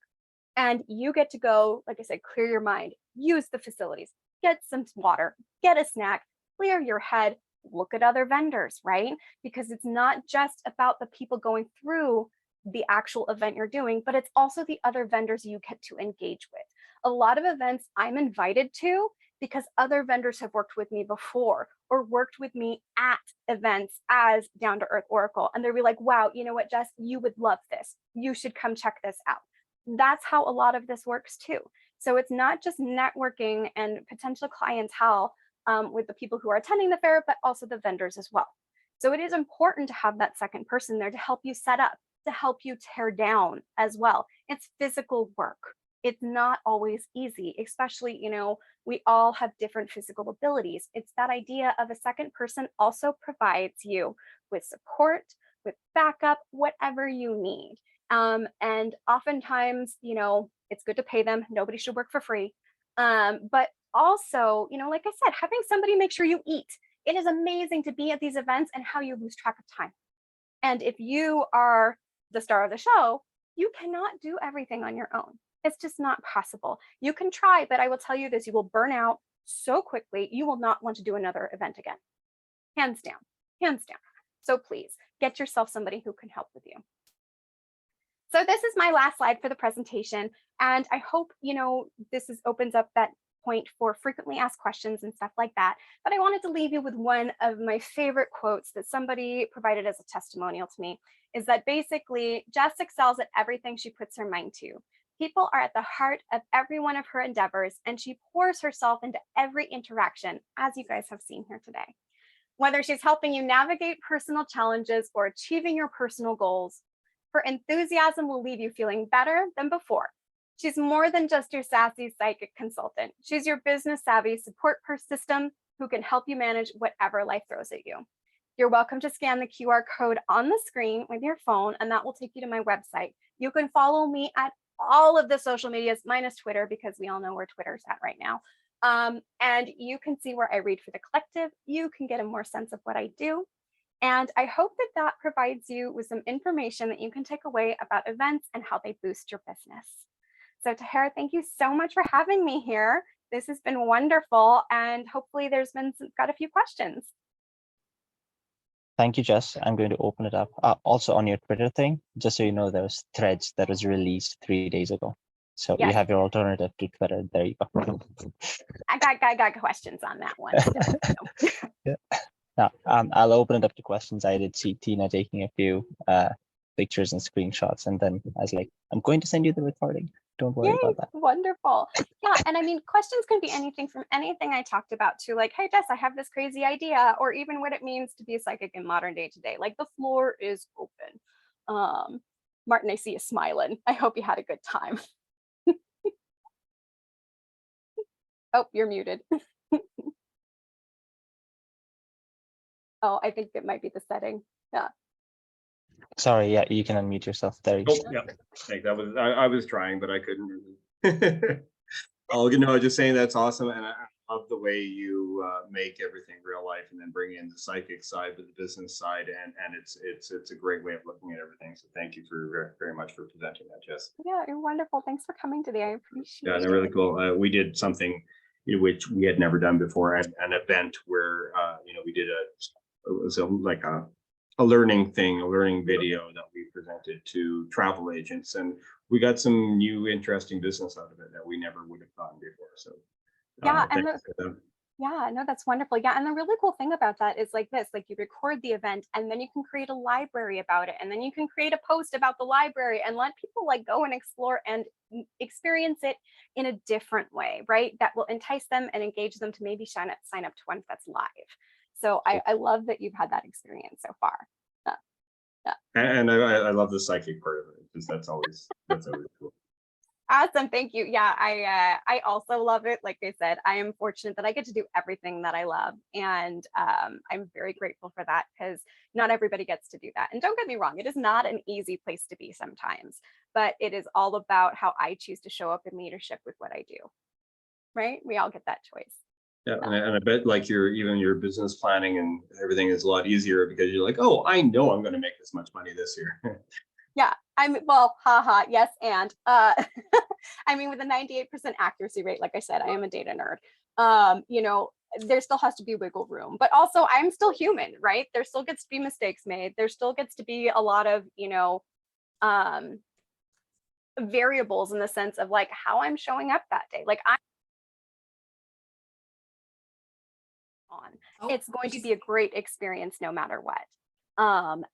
And you get to go, like I said, clear your mind, use the facilities, get some water, get a snack, clear your head, look at other vendors, right? Because it's not just about the people going through the actual event you're doing, but it's also the other vendors you get to engage with. A lot of events I'm invited to because other vendors have worked with me before or worked with me at events as Down to Earth Oracle. And they'll be like, wow, you know what, Jess, you would love this. You should come check this out. That's how a lot of this works too. So it's not just networking and potential clientele with the people who are attending the fair, but also the vendors as well. So it is important to have that second person there to help you set up, to help you tear down as well. It's physical work. It's not always easy, especially, we all have different physical abilities. It's that idea of a second person also provides you with support, with backup, whatever you need. And oftentimes, it's good to pay them. Nobody should work for free. But also, like I said, having somebody make sure you eat. It is amazing to be at these events and how you lose track of time. And if you are the star of the show, you cannot do everything on your own. It's just not possible. You can try, but I will tell you this, you will burn out so quickly, you will not want to do another event again. Hands down, hands down. So please get yourself somebody who can help with you. So this is my last slide for the presentation. And I hope, this opens up that point for frequently asked questions and stuff like that. But I wanted to leave you with one of my favorite quotes that somebody provided as a testimonial to me, is that basically Jess excels at everything she puts her mind to. People are at the heart of every one of her endeavors, and she pours herself into every interaction, as you guys have seen here today. Whether she's helping you navigate personal challenges or achieving your personal goals, her enthusiasm will leave you feeling better than before. She's more than just your sassy psychic consultant. She's your business savvy support system who can help you manage whatever life throws at you. You're welcome to scan the QR code on the screen with your phone, and that will take you to my website. You can follow me at all of the social medias minus Twitter, because we all know where Twitter's at right now. And you can see where I read for the collective. You can get a more sense of what I do. And I hope that that provides you with some information that you can take away about events and how they boost your business. So Tahara, thank you so much for having me here. This has been wonderful, and hopefully there's been got a few questions. Thank you, Jess. I'm going to open it up. Also on your Twitter thing, just so you know, there was threads that was released 3 days ago. So you Yes. have your alternative to Twitter. There you go. I got questions on that one. Yeah. Now, I'll open it up to questions. I did see Tina taking a few pictures and screenshots, and then I was like, I'm going to send you the recording. Don't worry Yay, about that. wonderful. Yeah, and I mean, questions can be anything from anything I talked about to like, hey, Jess, I have this crazy idea, or even what it means to be a psychic in modern day today. Like the floor is open. Martin, I see you smiling. I hope you had a good time. Oh, you're muted. Oh, I think it might be the setting. Yeah. Sorry, yeah, you can unmute yourself. There you go. Oh, yeah. Like that was I was trying, but I couldn't really. Oh, you know, just saying that's awesome, and I love the way you make everything real life, and then bring in the psychic side, but the business side, and it's a great way of looking at everything. So thank you for very much for presenting that, Jess. Yeah, you're wonderful. Thanks for coming today. I appreciate Yeah, it. they're really cool. We did something which we had never done before, an event where we did it was like a learning thing, a learning video that we presented to travel agents, and we got some new interesting business out of it that we never would have gotten before. So Yeah, and thanks for them. yeah, no, that's wonderful. Yeah, and the really cool thing about that is like this, like you record the event and then you can create a library about it, and then you can create a post about the library and let people like go and explore and experience it in a different way, right? That will entice them and engage them to maybe sign up to one that's live. So I love that you've had that experience so far. And I love the psychic part of it, because that's always cool. Awesome, thank you. Yeah, I also love it. Like I said, I am fortunate that I get to do everything that I love, and I'm very grateful for that, because not everybody gets to do that. And don't get me wrong, it is not an easy place to be sometimes, but it is all about how I choose to show up in leadership with what I do. Right? We all get that choice. Yeah, and I bet like your business planning and everything is a lot easier, because you're like, oh, I know I'm going to make this much money this year. Yeah, well, haha, yes, and I mean, with a 98% accuracy rate, like I said, I am a data nerd. There still has to be wiggle room, but also I'm still human, right? There still gets to be mistakes made. There still gets to be a lot of, variables in the sense of like how I'm showing up that day. Like it's going to be a great experience no matter what.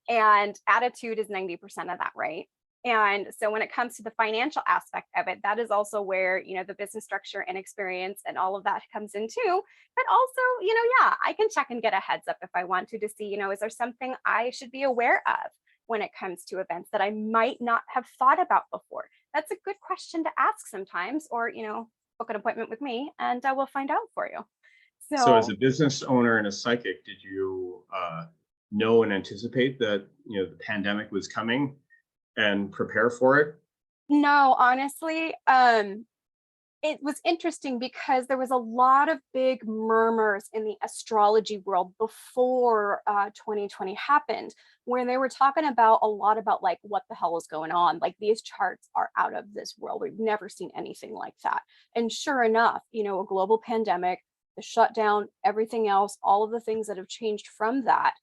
And attitude is 90% of that, right? And so when it comes to the financial aspect of it, that is also where, the business structure and experience and all of that comes in too. But also, yeah, I can check and get a heads up if I want to see, is there something I should be aware of when it comes to events that I might not have thought about before? That's a good question to ask sometimes, or, book an appointment with me and we'll find out for you. So as a business owner and a psychic, did you know and anticipate that the pandemic was coming and prepare for it? No, honestly, it was interesting because there was a lot of big murmurs in the astrology world before 2020 happened, where they were talking about a lot about like what the hell is going on. Like these charts are out of this world. We've never seen anything like that. And sure enough, a global pandemic, the shutdown, everything else, all of the things that have changed from that.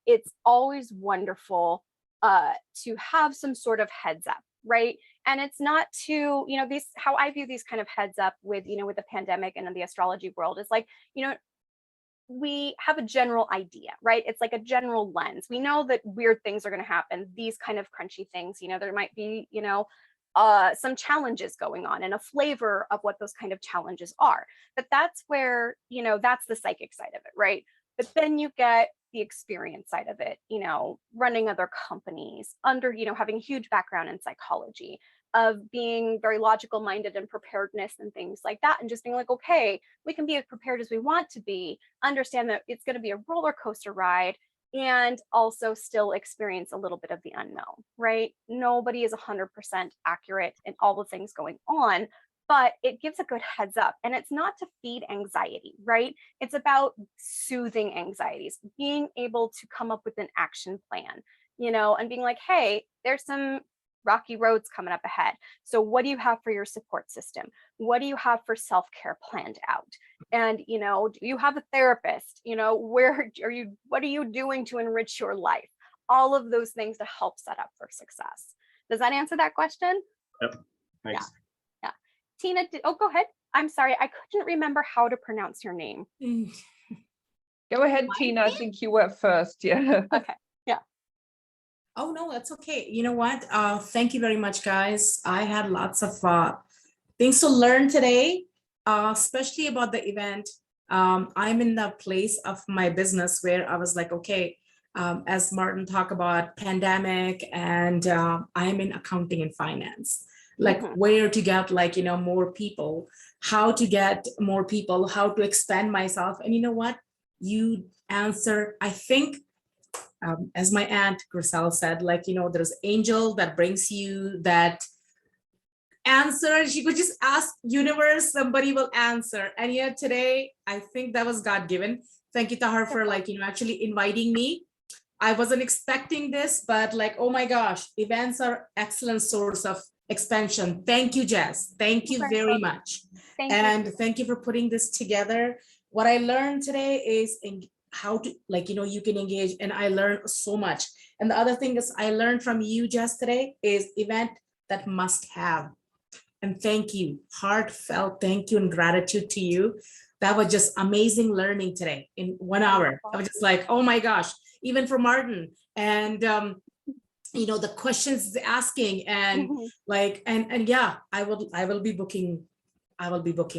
It's always wonderful to have some sort of heads up, right? And it's not to, these, how I view these kind of heads up with, with the pandemic and in the astrology world is like, we have a general idea, right? It's like a general lens. We know that weird things are going to happen, these kind of crunchy things, there might be, some challenges going on and a flavor of what those kind of challenges are. But that's where, that's the psychic side of it, right? But then you get the experience side of it, running other companies under, having a huge background in psychology, of being very logical minded and preparedness and things like that. And just being like, okay, we can be as prepared as we want to be, understand that it's going to be a roller coaster ride, and also still experience a little bit of the unknown, right? Nobody is 100% accurate in all the things going on, but it gives a good heads up. And it's not to feed anxiety, right? It's about soothing anxieties, being able to come up with an action plan, and being like, hey, there's some rocky roads coming up ahead. So what do you have for your support system? What do you have for self-care planned out? And, do you have a therapist? Where are you, what are you doing to enrich your life? All of those things to help set up for success. Does that answer that question? Yep. Thanks. Yeah. Tina, oh, go ahead. I'm sorry. I couldn't remember how to pronounce your name. Go ahead, Tina. I think you were first. Yeah. Okay. Yeah. Oh, no, that's okay. You know what? Thank you very much, guys. I had lots of things to learn today, especially about the event. I'm in the place of my business where I was like, okay, as Martin talked about pandemic, and I'm in accounting and finance, like where to get more people, how to get more people, how to expand myself. And you know what? You answer, I think, as my aunt Grisel said, there's angel that brings you that answer. You could just ask universe, somebody will answer. And yet today, I think that was God given. Thank you to her for actually inviting me. I wasn't expecting this, but oh my gosh, events are excellent source of expansion. Thank you, Jess. Thank you very much. Thank you for putting this together. What I learned today is how to you can engage, and I learned so much. And the other thing is I learned from you, Jess, today is event that must have. And thank you, heartfelt thank you and gratitude to you. That was just amazing learning today in 1 hour. I was just like, oh my gosh, even for Martin. And the questions asking, and and yeah, I will be booking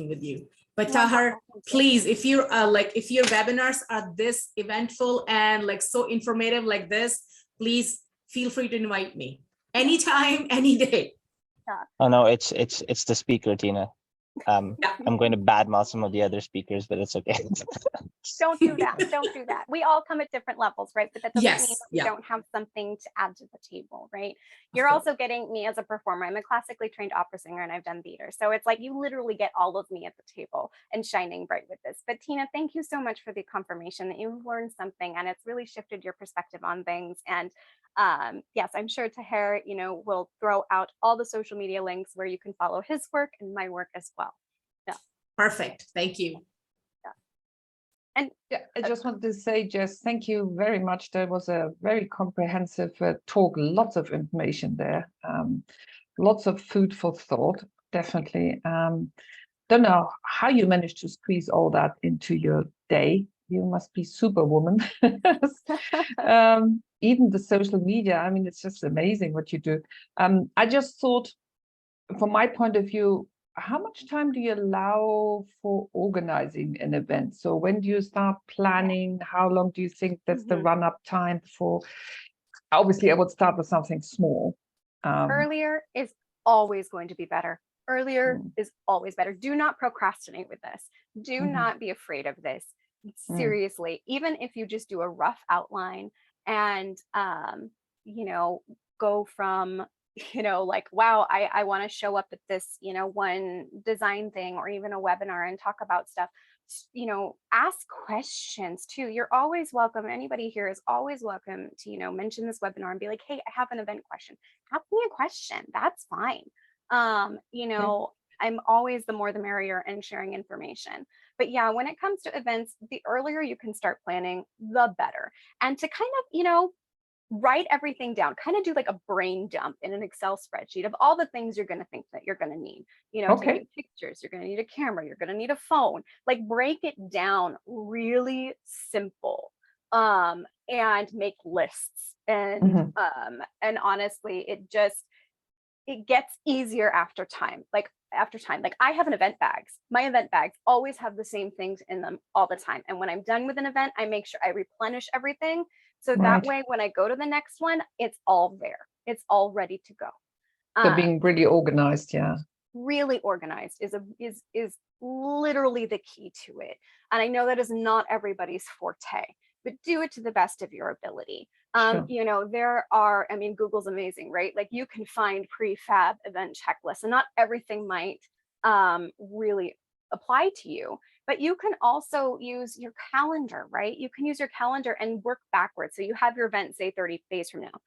with you. But Tahar, please, if you're if your webinars are this eventful and so informative like this, please feel free to invite me anytime, any day. Oh no, it's the speaker, Tina. I'm going to badmouth some of the other speakers, but it's okay. Don't do that. Don't do that. We all come at different levels, right? But that doesn't mean that we don't have something to add to the table, right? You're also getting me as a performer. I'm a classically trained opera singer and I've done theater. So it's like you literally get all of me at the table and shining bright with this. But Tina, thank you so much for the confirmation that you've learned something and it's really shifted your perspective on things. And yes, I'm sure Tahir, will throw out all the social media links where you can follow his work and my work as well. Yeah. Perfect. Thank you. And yeah, I just wanted to say, Jess, thank you very much. That was a very comprehensive talk, lots of information there, lots of food for thought, definitely. Don't know how you managed to squeeze all that into your day. You must be superwoman. Even the social media, I mean, it's just amazing what you do. I just thought, from my point of view, how much time do you allow for organizing an event? So when do you start planning? How long do you think that's the run-up time for? Obviously, I would start with something small. Earlier is always going to be better. Earlier is always better. Do not procrastinate with this. Do not be afraid of this. Seriously, even if you just do a rough outline and, go from wow, I want to show up at this, one design thing or even a webinar and talk about stuff, ask questions too. You're always welcome. Anybody here is always welcome to, mention this webinar and be like, hey, I have an event question. Ask me a question. That's fine. I'm always the more the merrier and sharing information. But yeah, when it comes to events, the earlier you can start planning, the better. And to kind of, write everything down, kind of do like a brain dump in an Excel spreadsheet of all the things you're going to think that you're going to need, taking pictures, you're going to need a camera, you're going to need a phone, break it down really simple, and make lists. And, and honestly, it gets easier after time. I have an event bags. My event bags always have the same things in them all the time. And when I'm done with an event, I make sure I replenish everything. So that way, when I go to the next one, it's all there. It's all ready to go. So being really organized, yeah. Really organized is literally the key to it. And I know that is not everybody's forte, but do it to the best of your ability. There are, Google's amazing, right? You can find prefab event checklists, and not everything might really apply to you, but you can also use your calendar, right? You can use your calendar and work backwards. So you have your event, say 30 days from now,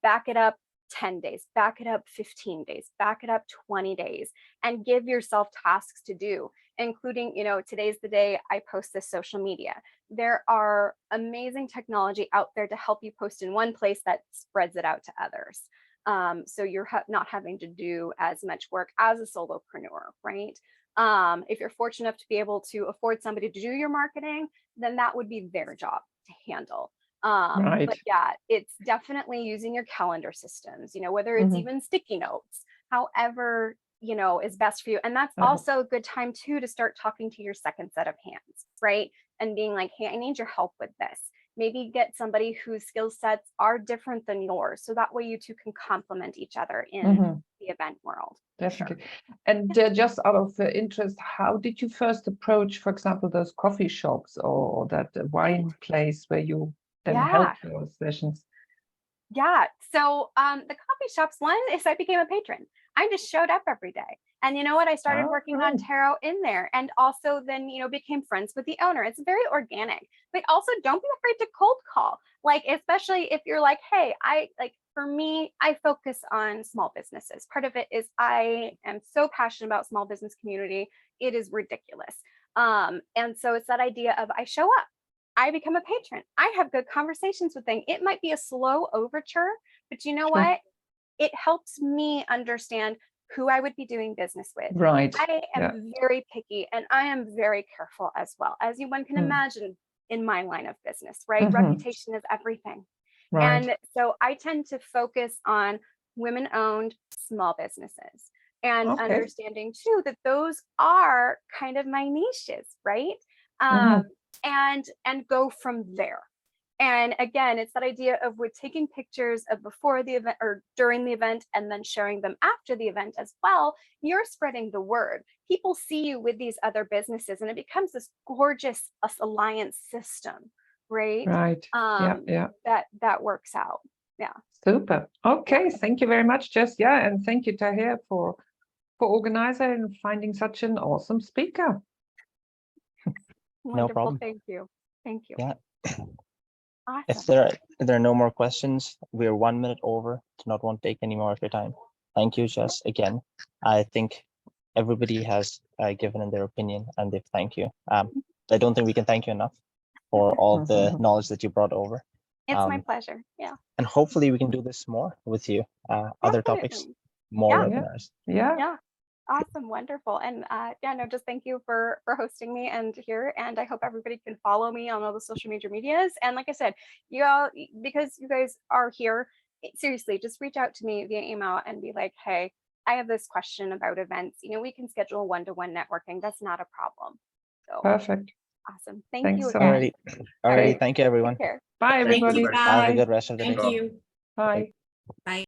back it up 10 days, back it up 15 days, back it up 20 days, and give yourself tasks to do, including, today's the day I post this social media. There are amazing technology out there to help you post in one place that spreads it out to others. So you're not having to do as much work as a solopreneur, right? If you're fortunate enough to be able to afford somebody to do your marketing, then that would be their job to handle. Right. But yeah, it's definitely using your calendar systems, whether it's Mhm. even sticky notes, however, is best for you. And that's Uh-huh. also a good time too to start talking to your second set of hands, right? And being like, hey, I need your help with this. Maybe get somebody whose skill sets are different than yours. So that way you two can complement each other in Mhm. the event world. Definitely. And just out of interest, how did you first approach, for example, those coffee shops or that wine place where you then held Yeah. those sessions? Yeah. So the coffee shops, one is I became a patron. I just showed up every day. And you know what? I started Oh, working on great. tarot in there, and also then, became friends with the owner. It's very organic, but also don't be afraid to cold call. Like, especially if you're like, hey, for me, I focus on small businesses. Part of it is I am so passionate about small business community. It is ridiculous. And so it's that idea of I show up. I become a patron. I have good conversations with them. It might be a slow overture, but you know Sure. what? It helps me understand who I would be doing business with. Right. I Yeah. am very picky and I am very careful as well, as one can Mm. imagine in my line of business, right? Mhm. Reputation is everything. Right. And so I tend to focus on women-owned small businesses and Okay. understanding too that those are kind of my niches, right? Mhm. And go from there. And again, it's that idea of we're taking pictures of before the event or during the event and then sharing them after the event as well. You're spreading the word. People see you with these other businesses and it becomes this gorgeous alliance system, right? Right. Yeah. Yeah. That works out. Yeah. Super. Okay. Thank you very much, Jess. Yeah. And thank you, Tahir, for organizing and finding such an awesome speaker. Wonderful. problem. Thank you. Thank you. Yeah. Awesome. If there are no more questions, we're 1 minute over. Do not want to take any more of your time. Thank you, Jess. Again, I think everybody has given in their opinion and they've thanked you. I don't think we can thank you enough for all the knowledge that you brought over. It's my pleasure. Yeah. And hopefully we can do this more with you. Other topics, Definitely. more Yeah. webinars. Yeah. Yeah. Awesome. Wonderful. And just thank you for hosting me and here. And I hope everybody can follow me on all the social medias. And like I said, because you guys are here, seriously, just reach out to me via email and be like, hey, I have this question about events. We can schedule one-to-one networking. That's not a problem. So Perfect. awesome. Thank Thanks you so again. much. Alrighty. Great. Thank you, everyone. Take care. Bye, Thank you, everybody. guys. Have a good rest of the day. Thank you. Bye. Bye.